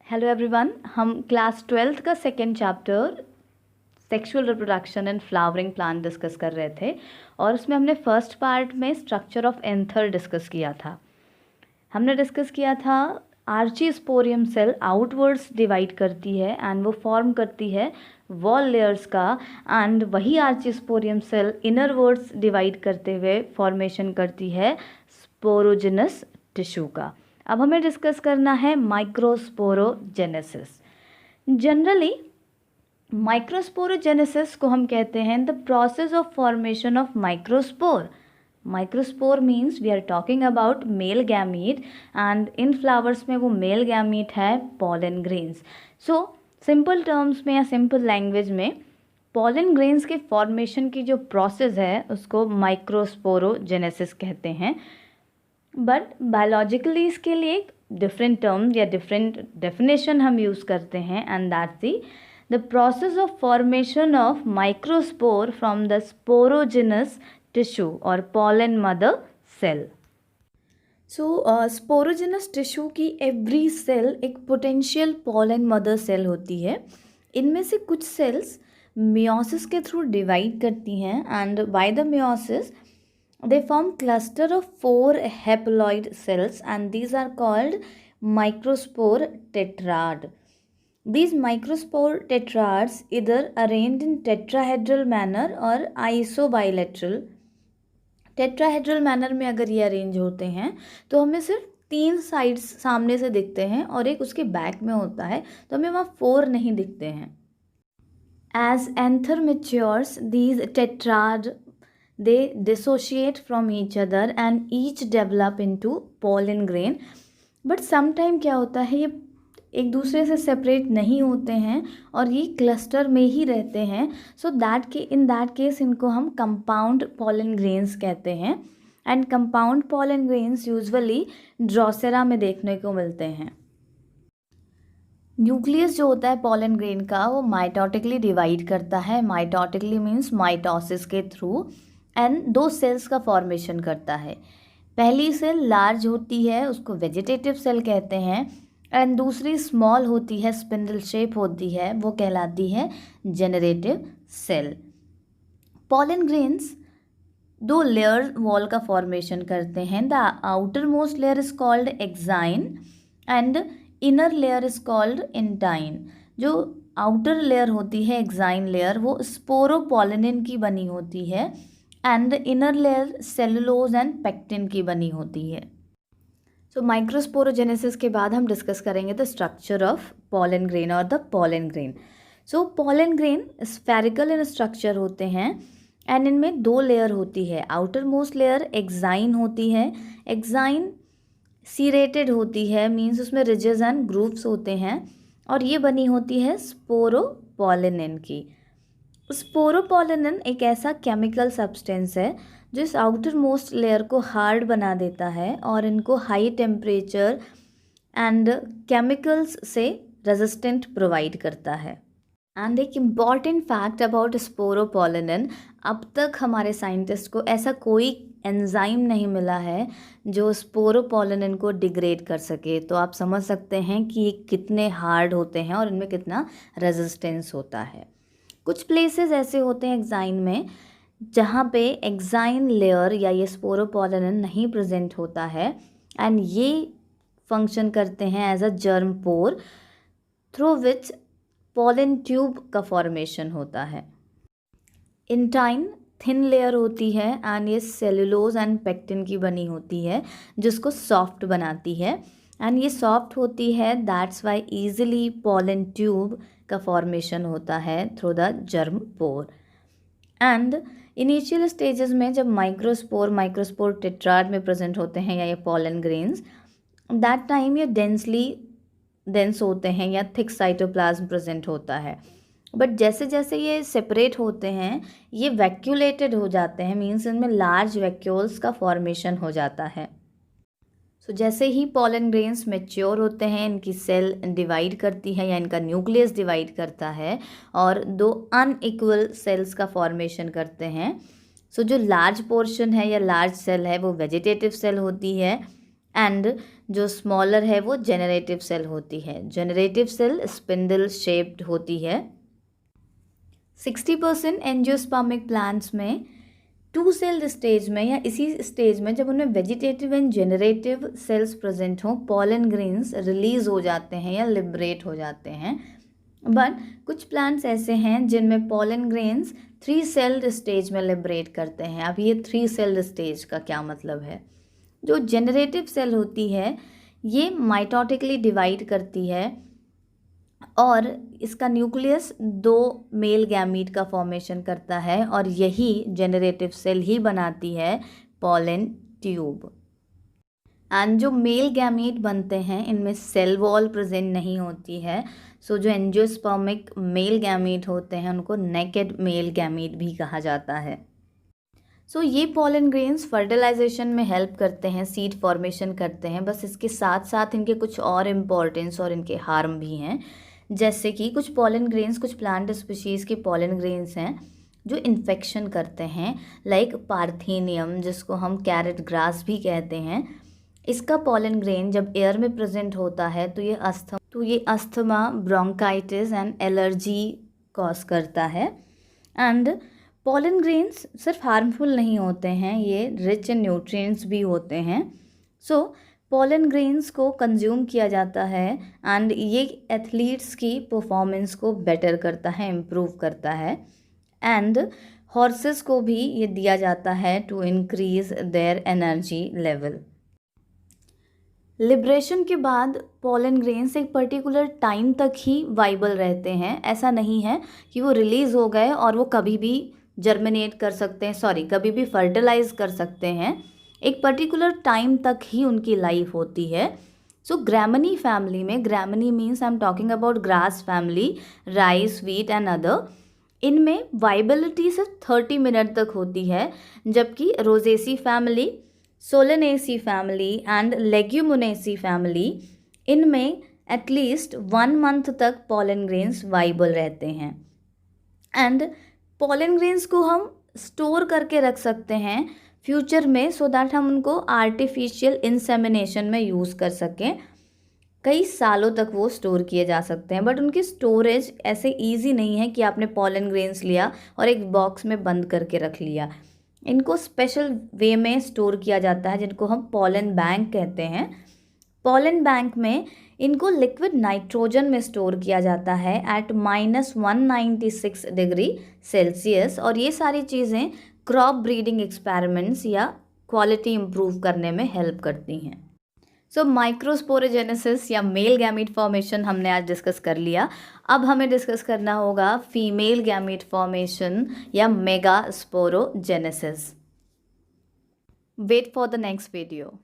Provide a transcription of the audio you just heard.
Hello everyone, हम class 12th का second chapter sexual reproduction and flowering plant discuss कर रहे थे और उसमें हमने फर्स्ट पार्ट में स्ट्रक्चर ऑफ एंथर डिस्कस किया था। हमने डिस्कस किया था आर्चीस्पोरियम सेल आउटवर्ड्स डिवाइड करती है एंड वो फॉर्म करती है वॉल लेयर्स का, एंड वही आर्चीस्पोरियम सेल इनरवर्ड्स डिवाइड करते हुए फॉर्मेशन करती है स्पोरोजिनस टिश्यू का। अब हमें डिस्कस करना है माइक्रोस्पोरोजेनेसिस। जनरली माइक्रोस्पोरोजेनेसिस को हम कहते हैं the process of formation of microspore. Microspore means we are talking about male gamete and in flowers में वो मेल गैमीट है pollen grains. So simple terms में या सिंपल लैंग्वेज में पॉलन ग्रेन्स के फॉर्मेशन की जो प्रोसेस है उसको माइक्रोस्पोरोजेनेसिस कहते हैं। बट बायोलॉजिकली इसके लिए एक डिफरेंट टर्म या डिफरेंट डेफिनेशन हम यूज़ करते हैं, and that's the process of formation of microspore from the sporogenous tissue और पॉलन मदर सेल। सो स्पोरोजिनस टिश्यू की एवरी सेल एक पोटेंशियल पॉलन मदर सेल होती है। इनमें से कुछ सेल्स मियोसिस के थ्रू डिवाइड करती हैं and by the meiosis they form cluster of 4 haploid cells and these are called microspore tetrad. These microspore tetrads either arranged in tetrahedral manner or isobilateral. tetrahedral manner में अगर ये arrange होते हैं तो हमें सिर्फ 3 साइड्स सामने से दिखते हैं और एक उसके बैक में होता है, तो हमें वहाँ 4 नहीं दिखते हैं। As anther matures, these tetrad they dissociate from each other and each develop into pollen grain. But sometime क्या होता है, ये एक दूसरे से सेपरेट नहीं होते हैं और ये क्लस्टर में ही रहते हैं। सो इन दैट केस इनको हम कंपाउंड पॉलन ग्रेन्स कहते हैं and compound pollen grains usually Drosera में देखने को मिलते हैं। न्यूक्लियस जो होता है पॉलन ग्रेन का वो माइटोटिकली डिवाइड करता है। माइटोटिकली मीन्स माइटोसिस के थ्रू, एंड 2 सेल्स का फॉर्मेशन करता है। पहली सेल लार्ज होती है, उसको वेजिटेटिव सेल कहते हैं, एंड दूसरी स्मॉल होती है, स्पिंडल शेप होती है, वो कहलाती है generative cell. Pollen grains 2 layer wall का फॉर्मेशन करते हैं। The outer most layer is called exine and inner layer is called intine. जो आउटर लेयर होती है एक्साइन लेयर वो स्पोरोपोलिनिन की बनी होती है and inner layer cellulose and pectin की बनी होती है। सो माइक्रोस्पोरोजेनेसिस के बाद हम डिस्कस करेंगे the structure of pollen grain और the pollen grain. So pollen grain spherical in structure होते हैं एंड इनमें 2 लेयर होती है। आउटर मोस्ट लेयर एक्साइन होती है। एक्साइन सीरेटेड होती है, मीन्स उसमें रिजेस एंड ग्रूव्स होते हैं, और ये बनी होती है स्पोरोपोलिनिन की। स्पोरोपोलिनिन एक ऐसा केमिकल सब्सटेंस है जो इस आउटर मोस्ट लेयर को हार्ड बना देता है और इनको हाई टेम्परेचर एंड केमिकल्स से रेजिस्टेंट प्रोवाइड करता है। एंड एक इम्पॉर्टेंट फैक्ट अबाउट स्पोरोपोलिनिन, अब तक हमारे साइंटिस्ट को ऐसा कोई एंजाइम नहीं मिला है जो स्पोरोपोलिनिन को डिग्रेड कर सके। तो आप समझ सकते हैं कि ये कितने हार्ड होते हैं और इनमें कितना रेजिस्टेंस होता है। कुछ प्लेसेस ऐसे होते हैं एक्साइन में जहाँ पे एक्साइन लेयर या ये स्पोरोपोलिनिन नहीं प्रेजेंट होता है एंड ये फंक्शन करते हैं as a germ pore through which pollen tube का फॉर्मेशन होता है। इंटाइन थिन लेयर होती है एंड ये सेलुलोज एंड पेक्टिन की बनी होती है जिसको सॉफ्ट बनाती है, एंड ये सॉफ्ट होती है, that's why easily pollen tube का फॉर्मेशन होता है through the germ pore. And initial stages में जब माइक्रोस्पोर टेट्राड में प्रेजेंट होते हैं या ये पॉलन ग्रेन्स, दैट टाइम ये डेंस होते हैं या थिक साइटोप्लाज्म प्रेजेंट होता है। बट जैसे जैसे ये सेपरेट होते हैं ये वैक्यूलेटेड हो जाते हैं, मीन्स इनमें लार्ज वैक्यूल्स का फॉर्मेशन हो जाता है। सो जैसे ही पॉलन ग्रेन्स मैच्योर होते हैं इनकी सेल डिवाइड करती है या इनका न्यूक्लियस डिवाइड करता है और 2 अनइक्वल सेल्स का फॉर्मेशन करते हैं। सो जो लार्ज पोर्शन है या लार्ज सेल है वो वेजिटेटिव सेल होती है एंड जो स्मॉलर है वो जेनरेटिव सेल होती है। जेनरेटिव सेल स्पिंडल शेप्ड होती है। 60% एंजियोस्पर्मिक प्लांट्स में 2 सेल्ड स्टेज में या इसी स्टेज में जब उनमें vegetative and generative cells present हों, पॉलन ग्रेन्स रिलीज हो जाते हैं या लिबरेट हो जाते हैं। बट कुछ प्लांट्स ऐसे हैं जिनमें पॉलन ग्रेन्स 3 सेल्ड स्टेज में लिबरेट करते हैं। अब ये 3 सेल्ड स्टेज का क्या मतलब है? जो जेनरेटिव सेल होती है ये माइटोटिकली डिवाइड करती है और इसका न्यूक्लियस 2 मेल गैमीट का फॉर्मेशन करता है और यही जेनरेटिव सेल ही बनाती है पॉलन ट्यूब। एंड जो मेल गैमीट बनते हैं इनमें सेल वॉल प्रेजेंट नहीं होती है। सो जो एंजियोस्पर्मिक मेल गैमीट होते हैं उनको नेकेड मेल गैमीट भी कहा जाता है। सो ये पॉलन ग्रेन्स फर्टिलाइजेशन में हेल्प करते हैं, सीड फॉर्मेशन करते हैं। बस इसके साथ साथ इनके कुछ और इम्पॉर्टेंस और इनके हार्म भी हैं। जैसे कि कुछ पॉलन ग्रेन्स, कुछ प्लांट स्पीशीज़ के पॉलन ग्रेन्स हैं जो इन्फेक्शन करते हैं, लाइक पार्थेनियम जिसको हम कैरेट ग्रास भी कहते हैं। इसका पॉलन ग्रेन जब एयर में प्रेजेंट होता है तो ये asthma, bronchitis and allergy cause करता है। एंड पॉलन ग्रेन्स सिर्फ हार्मफुल नहीं होते हैं, ये रिच इन न्यूट्रिएंट्स भी होते हैं। सो पॉलन ग्रेन्स को कंज्यूम किया जाता है एंड ये एथलीट्स की परफॉर्मेंस को बेटर करता है, इम्प्रूव करता है। एंड हॉर्सेस को भी ये दिया जाता है to increase their energy level. Liberation के बाद पॉलन ग्रेन्स एक पर्टिकुलर टाइम तक ही वाइबल रहते हैं। ऐसा नहीं है कि वो रिलीज़ हो गए और वो कभी भी जर्मिनेट कर सकते हैं, कभी भी फर्टिलाइज कर सकते हैं। एक पर्टिकुलर टाइम तक ही उनकी लाइफ होती है। सो ग्रैमनी फैमिली में, Gramineae means I am talking about grass family, rice, wheat and other, इनमें वाइबिलिटी सिर्फ 30 मिनट तक होती है। जबकि Rosaceae family, Solanaceae family and Leguminosae family, इनमें एटलीस्ट 1 मंथ तक पॉलन ग्रेन्स वाइबल रहते हैं। एंड पॉलन ग्रेन्स को हम स्टोर करके रख सकते हैं फ्यूचर में, सो दैट हम उनको आर्टिफिशियल इंसेमिनेशन में यूज़ कर सकें। कई सालों तक वो स्टोर किए जा सकते हैं, बट उनकी स्टोरेज ऐसे ईजी नहीं है कि आपने पॉलन ग्रेन्स लिया और एक बॉक्स में बंद करके रख लिया। इनको स्पेशल वे में स्टोर किया जाता है जिनको हम पॉलन बैंक कहते हैं। पॉलन बैंक में इनको लिक्विड नाइट्रोजन में स्टोर किया जाता है एट -196 डिग्री सेल्सियस। और ये सारी चीज़ें क्रॉप ब्रीडिंग एक्सपेरिमेंट्स या क्वालिटी इम्प्रूव करने में हेल्प करती हैं। सो माइक्रोस्पोरोजेनेसिस या मेल गैमीट फॉर्मेशन हमने आज डिस्कस कर लिया। अब हमें डिस्कस करना होगा फीमेल गैमीट फॉर्मेशन या megasporogenesis. Wait for the next video.